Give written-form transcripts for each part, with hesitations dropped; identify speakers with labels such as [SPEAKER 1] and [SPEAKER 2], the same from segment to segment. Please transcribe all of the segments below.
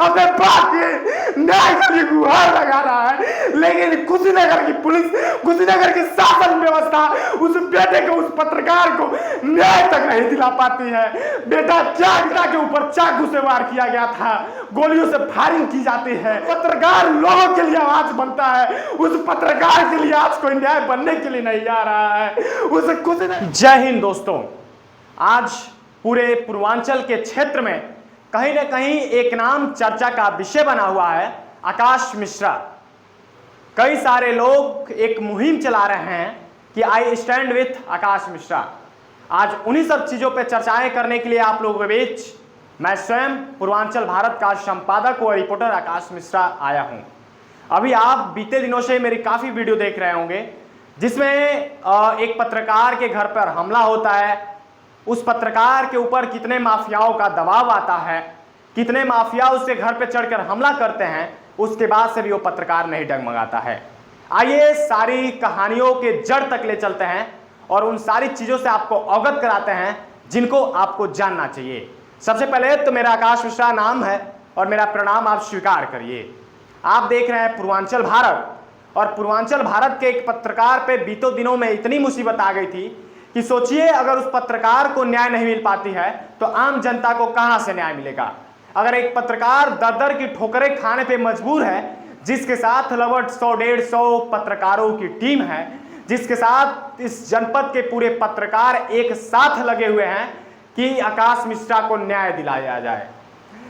[SPEAKER 1] अपने बाप के न्याय के लिए गुहार लगा रहा है, लेकिन कुशीनगर की पुलिस, कुशीनगर की शासन व्यवस्था उस बेटे को, उस पत्रकार को न्याय तक नहीं दिला पाती है। बेटा चाकता के ऊपर चाकू से वार किया गया था, गोलियों से फायरिंग की जाती है। पत्रकार लोगों के लिए आवाज बनता है, उस पत्रकार के लिए आज कोई न्याय बनने के लिए नहीं आ रहा है। उसे कुछ नहीं। जय हिंद दोस्तों, आज पूरे पूर्वांचल के क्षेत्र में कहीं ना कहीं एक नाम चर्चा का विषय बना हुआ है, आकाश मिश्रा। कई सारे लोग एक मुहिम चला रहे हैं कि आई स्टैंड विथ आकाश मिश्रा। आज उन्हीं सब चीजों पर चर्चाएं करने के लिए आप लोगों के बीच मैं स्वयं पूर्वांचल भारत का संपादक और रिपोर्टर आकाश मिश्रा आया हूं। अभी आप बीते दिनों से मेरी काफी वीडियो देख रहे होंगे जिसमें एक पत्रकार के घर पर हमला होता है, उस पत्रकार के ऊपर कितने माफियाओं का दबाव आता है, कितने माफिया उसके घर पर चढ़कर हमला करते हैं, उसके बाद से भी वो पत्रकार नहीं डगमगाता है। आइए सारी कहानियों के जड़ तक ले चलते हैं और उन सारी चीजों से आपको अवगत कराते हैं जिनको आपको जानना चाहिए। सबसे पहले तो मेरा आकाश मिश्रा नाम है और मेरा प्रणाम आप स्वीकार करिए। आप देख रहे हैं पूर्वांचल भारत, और पूर्वांचल भारत के एक पत्रकार पे बीतों दिनों में इतनी मुसीबत आ गई थी कि सोचिए अगर उस पत्रकार को न्याय नहीं मिल पाती है तो आम जनता को कहां से न्याय मिलेगा। अगर एक पत्रकार दर दर की ठोकरें खाने पे मजबूर है, जिसके साथ लगभग 100-150 पत्रकारों की टीम है, जिसके साथ इस जनपद के पूरे पत्रकार एक साथ लगे हुए हैं कि आकाश मिश्रा को न्याय दिलाया जाए,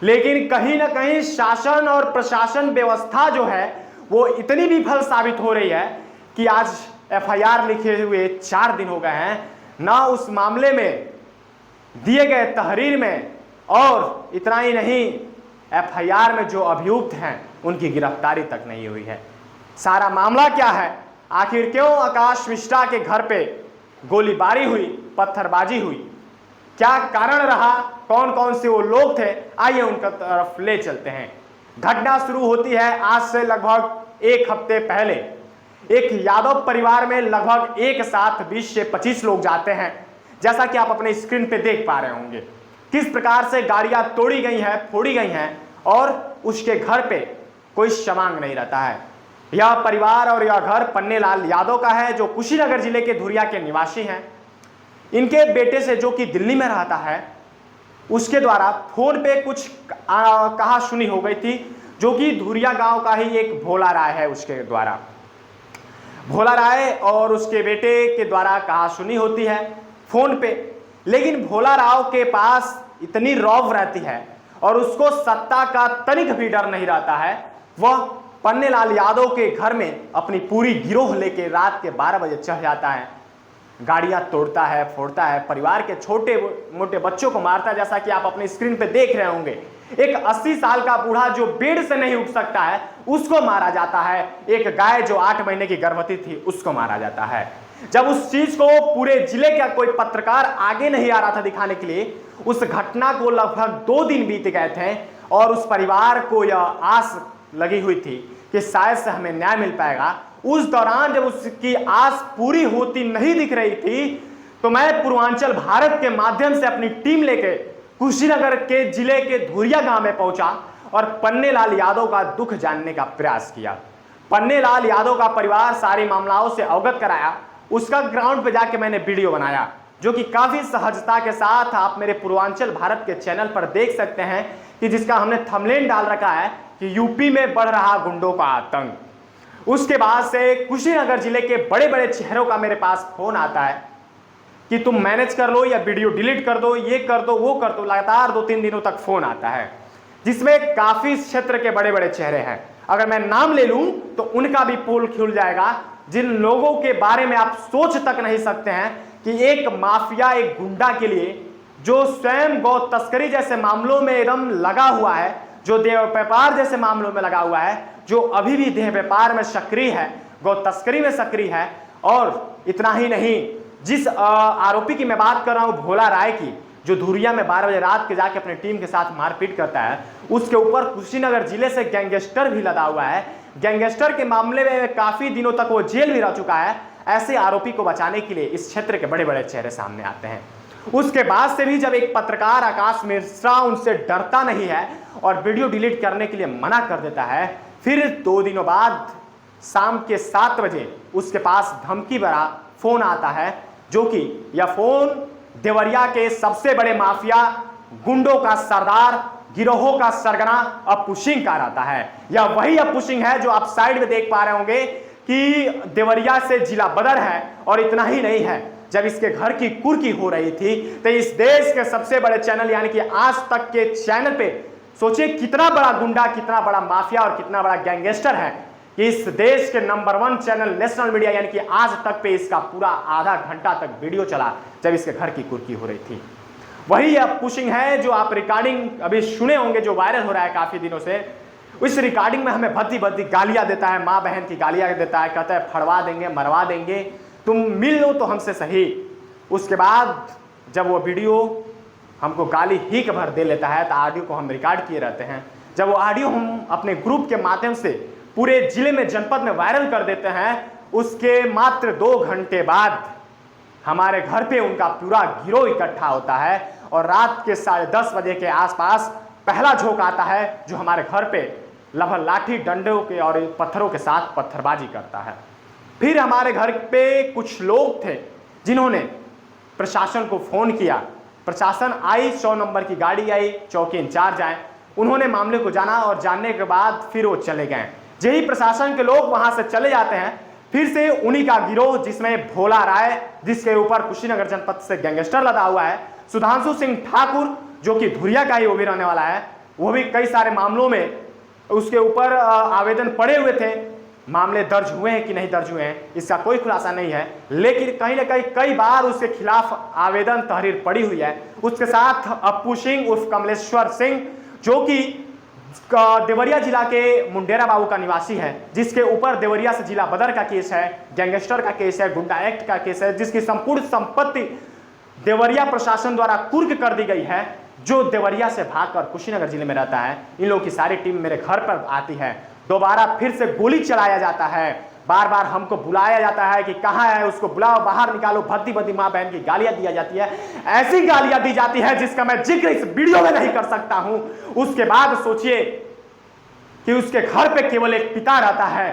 [SPEAKER 1] लेकिन कहीं ना कहीं शासन और प्रशासन व्यवस्था जो है वो इतनी विफल साबित हो रही है कि आज एफआईआर लिखे हुए 4 दिन हो गए हैं, ना उस मामले में दिए गए तहरीर में, और इतना ही नहीं एफआईआर में जो अभियुक्त हैं उनकी गिरफ्तारी तक नहीं हुई है। सारा मामला क्या है, आखिर क्यों आकाश मिश्रा के घर पे गोलीबारी हुई, पत्थरबाजी हुई, क्या कारण रहा, कौन कौन से वो लोग थे, आइए उनका तरफ ले चलते हैं। घटना शुरू होती है आज से लगभग 1 हफ्ते पहले। एक यादव परिवार में लगभग एक साथ 20 से 25 लोग जाते हैं, जैसा कि आप अपने स्क्रीन पे देख पा रहे होंगे किस प्रकार से गाड़ियां तोड़ी गई हैं, फोड़ी गई हैं, और उसके घर पे कोई शमांग नहीं रहता है। यह परिवार और यह घर पन्नेलाल यादव का है, जो कुशीनगर जिले के धुरिया के निवासी हैं। इनके बेटे से, जो कि दिल्ली में रहता है, उसके द्वारा फोन पे कुछ कहा सुनी हो गई थी, जो कि धुरिया गांव का ही एक भोला राय है, उसके द्वारा भोला राय और उसके बेटे के द्वारा कहा सुनी होती है फोन पे। लेकिन भोला राव के पास इतनी रौब रहती है और उसको सत्ता का तनिक भी डर नहीं रहता है। वह पन्नेलाल यादव के घर में अपनी पूरी गिरोह लेके रात के 12 बजे चढ़ जाता है, गाड़ियां तोड़ता है, फोड़ता है, परिवार के छोटे मोटे बच्चों को मारता है, जैसा कि आप अपनी स्क्रीन पे देख रहे होंगे। एक 80 साल का बूढ़ा जो बेड से नहीं उठ सकता है उसको मारा जाता है। एक गाय जो 8 महीने की गर्भवती थी उसको मारा जाता है। जब उस चीज को पूरे जिले का कोई पत्रकार आगे नहीं आ रहा था दिखाने के लिए, उस घटना को लगभग 2 दिन बीत गए थे और उस परिवार को यह आस लगी हुई थी कि शायद से हमें न्याय मिल पाएगा। उस दौरान जब उसकी आस पूरी होती नहीं दिख रही थी, तो मैं पूर्वांचल भारत के माध्यम से अपनी टीम लेके कुशीनगर के जिले के धुरिया गांव में पहुंचा और पन्नेलाल यादव का दुख जानने का प्रयास किया। पन्नेलाल यादव का परिवार सारी मामलाओं से अवगत कराया, उसका ग्राउंड पे जाके मैंने वीडियो बनाया, जो कि काफी सहजता के साथ आप मेरे पूर्वांचल भारत के चैनल पर देख सकते हैं, कि जिसका हमने थंबनेल डाल रखा है कि यूपी में बढ़ रहा गुंडों का आतंक। उसके बाद से कुशीनगर जिले के बड़े बड़े चेहरों का मेरे पास फोन आता है कि तुम मैनेज कर लो या वीडियो डिलीट कर दो, ये कर दो, वो कर दो। लगातार 2-3 दिनों तक फोन आता है, जिसमें काफी क्षेत्र के बड़े बड़े चेहरे हैं। अगर मैं नाम ले लूं तो उनका भी पोल खुल जाएगा, जिन लोगों के बारे में आप सोच तक नहीं सकते हैं कि एक माफिया, एक गुंडा के लिए, जो स्वयं गौ तस्करी जैसे मामलों में एकदम लगा हुआ है, जो देह व्यापार जैसे मामलों में लगा हुआ है, जो अभी भी देह व्यापार में सक्रिय है, गौ तस्करी में सक्रिय है। और इतना ही नहीं, जिस आरोपी की मैं बात कर रहा हूं भोला राय की, जो धुरिया में 12 बजे रात के जाके अपनी टीम के साथ मारपीट करता है, उसके ऊपर कुशीनगर जिले से गैंगस्टर भी लदा हुआ है। गैंगस्टर के मामले में काफी दिनों तक वो जेल भी रह चुका है। ऐसे आरोपी को बचाने के लिए इस क्षेत्र के बड़े बड़े चेहरे सामने आते हैं।
[SPEAKER 2] उसके बाद से भी जब एक पत्रकार आकाश मिश्रा उनसे डरता नहीं है और वीडियो डिलीट करने के लिए मना कर देता है, फिर 2 दिनों बाद शाम के 7 बजे उसके पास धमकी भरा फोन आता है, जो कि यह फोन देवरिया के सबसे बड़े माफिया गुंडों का सरदार, गिरोहों का सरगना अप्पू सिंह का आता है। यह वही अप्पू सिंह है जो आप साइड में देख पा रहे होंगे कि देवरिया से जिला बदर है। और इतना ही नहीं है, जब इसके घर की कुर्की हो रही थी तो इस देश के सबसे बड़े चैनल यानी कि आज तक के चैनल पे सोचिए कितना बड़ा गुंडा, कितना बड़ा माफिया और कितना बड़ा गैंगस्टर है कि इस देश के नंबर 1 चैनल नेशनल मीडिया यानी कि आज तक पे इसका पूरा आधा घंटा तक वीडियो चला जब इसके घर की कुर्की हो रही थी। वही अप्पू सिंह है जो आप रिकॉर्डिंग अभी सुने होंगे, जो वायरल हो रहा है काफी दिनों से। उस रिकॉर्डिंग में हमें भद्दी भद्दी गालियां देता है, माँ बहन की गालियां देता है, कहता है फड़वा देंगे, मरवा देंगे, तुम मिल लो तो हमसे सही। उसके बाद जब वो वीडियो हमको गाली ही के भर दे लेता है तो ऑडियो को हम रिकॉर्ड किए रहते हैं। जब वो ऑडियो हम अपने ग्रुप के माध्यम से पूरे जिले में, जनपद में वायरल कर देते हैं, उसके मात्र 2 घंटे बाद हमारे घर पे उनका पूरा गिरोह इकट्ठा होता है और रात के 10:30 बजे के आसपास पहला झोंक आता है जो हमारे घर पे लगभग लाठी डंडों के और पत्थरों के साथ पत्थरबाजी करता है। फिर हमारे घर पे कुछ लोग थे जिन्होंने प्रशासन को फोन किया। प्रशासन आई, 100 नंबर की गाड़ी आई, चौकी इंचार्ज आए, उन्होंने मामले को जाना और जानने के बाद फिर वो चले गए। यही प्रशासन के लोग वहां से चले जाते हैं, फिर से उन्हीं का गिरोह जिसमें भोला राय, जिसके ऊपर कुशीनगर जनपद से गैंगस्टर लदा हुआ है, सुधांशु सिंह ठाकुर जो कि धुरिया का ही वो भी रहने वाला है, वो भी कई सारे मामलों में उसके ऊपर आवेदन पड़े हुए थे। मामले दर्ज हुए हैं कि नहीं दर्ज हुए हैं इसका कोई खुलासा नहीं है, लेकिन कहीं ना कहीं कई बार उसके खिलाफ आवेदन तहरीर पड़ी हुई है। उसके साथ अप्पू सिंह उर्फ कमलेश्वर सिंह जो कि देवरिया जिला के मुंडेरा बाबू का निवासी है, जिसके ऊपर देवरिया से जिला बदर का केस है, गैंगस्टर का केस है, गुंडा एक्ट का केस है, जिसकी संपूर्ण संपत्ति देवरिया प्रशासन द्वारा कुर्क कर दी गई है, जो देवरिया से भागकर कुशीनगर जिले में रहता है। इन लोगों की सारी टीम मेरे घर पर आती है, दोबारा फिर से गोली चलाया जाता है, बार बार हमको बुलाया जाता है कि कहाँ है, उसको बुलाओ, बाहर निकालो, भद्दी भद्दी माँ बहन की गालियां दी जाती है। ऐसी गालियां दी जाती है जिसका मैं जिक्र इस वीडियो में नहीं कर सकता हूं। उसके बाद सोचिए कि उसके घर पे केवल एक पिता रहता है।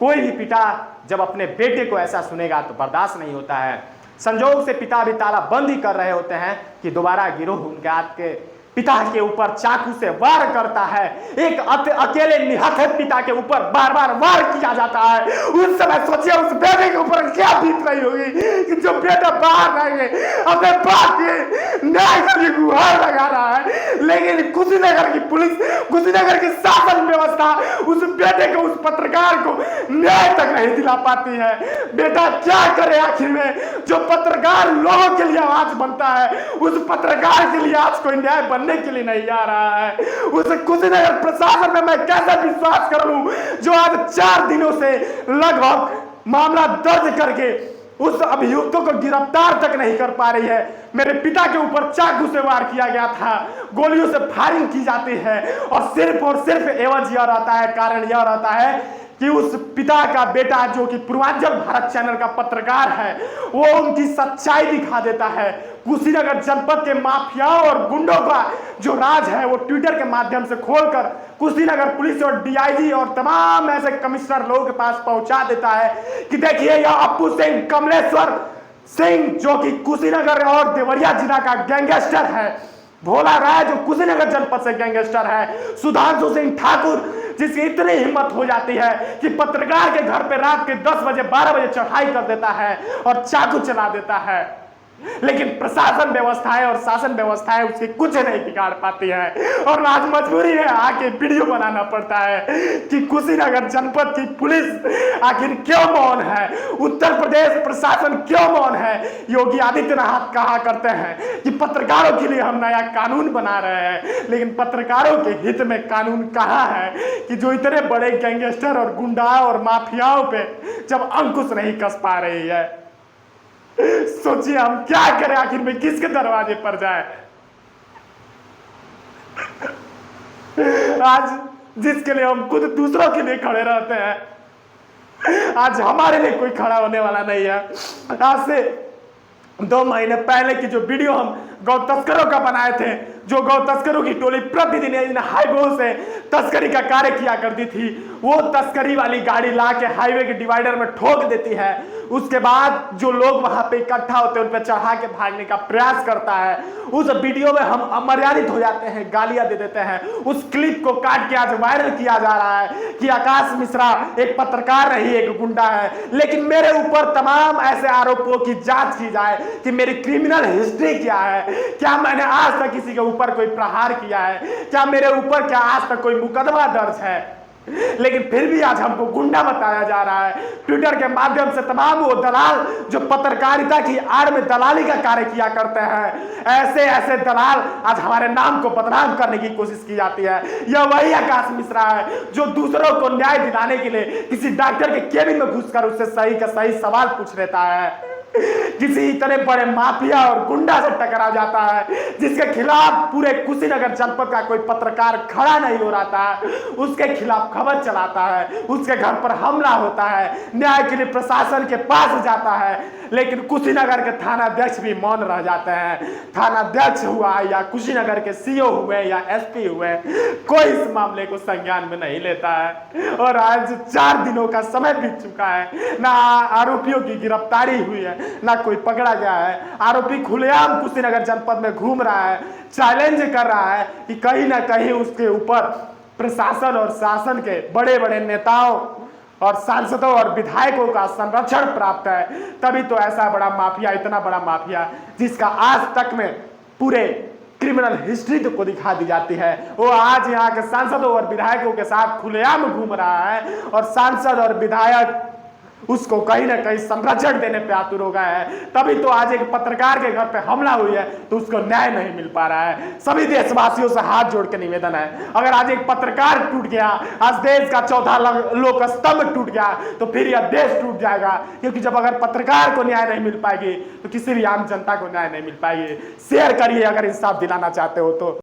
[SPEAKER 2] कोई भी पिता जब अपने बेटे को ऐसा सुनेगा तो बर्दाश्त नहीं होता है। संजोग से पिता भी ताला बंद ही कर रहे होते हैं कि दोबारा गिरोह उनके आपके पिता के ऊपर चाकू से वार करता है। एक अकेले निहत्थे पिता के ऊपर बार बार वार किया जाता है। उस समय सोचिए उस बेटे के ऊपर क्या बीत रही होगी कि जो बेटा बाहर रहेंगे अपने बाप के न्याय के लिए गुहार लगा रहा है, लेकिन कुशीनगर की पुलिस, कुशीनगर की शासन व्यवस्था उस बेटे को, उस पत्रकार को न्याय तक नहीं दिला पाती है। बेटा क्या करे आखिर में? जो पत्रकार लोगों के लिए आवाज बनता है, उस पत्रकार के लिए आज कोई न्याय बनने के लिए नहीं आ रहा है। उस कुशीनगर प्रशासन में मैं कैसे विश्वास कर लूं जो आज 4 दिनों से लगभग मामला दर्ज करके उस अभियुक्तों को गिरफ्तार तक नहीं कर पा रही है। मेरे पिता के ऊपर चाकू से वार किया गया था, गोलियों से फायरिंग की जाती है और सिर्फ एवज यह रहता है, कारण यह रहता है कि उस पिता का बेटा जो कि पूर्वांचल भारत चैनल का पत्रकार है, वो उनकी सच्चाई दिखा देता है। कुशीनगर जनपद के माफियाओं और गुंडों का जो राज है वो ट्विटर के माध्यम से खोलकर कुशीनगर पुलिस और डीआईजी और तमाम ऐसे कमिश्नर लोगों के पास पहुंचा देता है कि देखिए यह अप्पू सिंह, कमलेश्वर सिंह जो कि कुशीनगर और देवरिया जिला का गैंगस्टर है, भोला राय जो कुशीनगर जनपद से गैंगस्टर है, सुधांशु सिंह ठाकुर जिसकी इतनी हिम्मत हो जाती है कि पत्रकार के घर पे रात के 10 बजे 12 बजे चढ़ाई कर देता है और चाकू चला देता है। लेकिन प्रशासन व्यवस्थाएं और शासन व्यवस्थाएं उसकी कुछ नहीं बिगाड़ पाती है और आज मजबूरी है आके वीडियो बनाना पड़ता है कि कुशीनगर जनपद की पुलिस आखिर क्यों मौन है, उत्तर प्रदेश प्रशासन क्यों मौन है। योगी आदित्यनाथ कहा करते हैं कि पत्रकारों के लिए हम नया कानून बना रहे हैं, लेकिन पत्रकारों के हित में कानून कहाँ है कि जो इतने बड़े गैंगस्टर और गुंडाओं और माफियाओं पे जब अंकुश नहीं कस पा रही है। सोचिए हम क्या करें, आखिर में किसके दरवाजे पर जाए। आज जिसके लिए हम खुद दूसरों के लिए खड़े रहते हैं, आज हमारे लिए कोई खड़ा होने वाला नहीं है। आज से
[SPEAKER 1] 2 महीने पहले की जो वीडियो हम गौ तस्करों का बनाए थे, जो गौ तस्करों की टोली प्रतिदिन इन हाईवे से तस्करी का कार्य किया करती थी, वो तस्करी वाली गाड़ी ला के हाईवे के डिवाइडर में ठोक देती है। उसके बाद जो लोग वहां पे इकट्ठा होते हैं उन पर चढ़ा के भागने का प्रयास करता है। उस वीडियो में हम अमर्यादित हो जाते हैं, गालियां दे देते हैं। उस क्लिप को काट के आज वायरल किया जा रहा है कि आकाश मिश्रा एक पत्रकार नहीं, एक गुंडा है। लेकिन मेरे ऊपर तमाम ऐसे आरोपों की जांच की जाए कि मेरी क्रिमिनल हिस्ट्री क्या है, क्या मैंने आज तक किसी के ऊपर कोई प्रहार किया है, क्या मेरे ऊपर क्या आज तक कोई मुकदमा दर्ज है। लेकिन फिर भी आज हमको गुंडा बताया जा रहा है। ट्विटर के माध्यम से तमाम वो दलाल जो पत्रकारिता की आड़ में दलाली का कार्य किया करते हैं, ऐसे ऐसे दलाल आज हमारे नाम को बदनाम करने की कोशिश की जाती है। यह वही आकाश मिश्रा है जो दूसरों को न्याय दिलाने के लिए किसी डॉक्टर के केबिन में घुसकर उससे सही का सही सवाल पूछ लेता है, किसी इतने बड़े माफिया और गुंडा से टकरा जाता है जिसके खिलाफ पूरे कुशीनगर जनपद का कोई पत्रकार खड़ा नहीं हो रहा था, उसके खिलाफ खबर चलाता है, उसके घर पर हमला होता है, न्याय के लिए प्रशासन के पास जाता है। लेकिन कुशीनगर के थानाध्यक्ष भी मौन रह जाते हैं। थानाध्यक्ष हुआ या कुशीनगर के सीओ हुए या एसपी हुए, कोई इस मामले को संज्ञान में नहीं लेता है। और आज 4 दिनों का समय बीत चुका है, ना आरोपियों की गिरफ्तारी हुई है, ना कोई पकड़ा गया है। आरोपी खुलेआम कुशीनगर जनपद में घूम रहा है, चैलेंज कर रहा है कि कहीं ना कहीं उसके ऊपर प्रशासन और शासन के बड़े बड़े नेताओं और सांसदों और विधायकों का संरक्षण प्राप्त है। तभी तो ऐसा बड़ा माफिया, इतना बड़ा माफिया जिसका आज तक में पूरे क्रिमिनल हिस्ट्री तो को दिखा दी जाती है, वो आज यहाँ के सांसदों और विधायकों के साथ खुलेआम घूम रहा है। और सांसद और विधायक उसको कहीं ना कहीं संरक्षण देने पे आतुर हो गए हैं। तभी तो आज एक पत्रकार के घर पे हमला हुई है तो उसको न्याय नहीं मिल पा रहा है। सभी देशवासियों से हाथ जोड़ के निवेदन है, अगर आज एक पत्रकार टूट गया, आज देश का चौथा लोक स्तंभ टूट गया, तो फिर यह देश टूट जाएगा। क्योंकि जब अगर पत्रकार को न्याय नहीं मिल पाएगी तो किसी भी आम जनता को न्याय नहीं मिल पाएगी। शेयर करिए अगर इंसाफ दिलाना चाहते हो तो।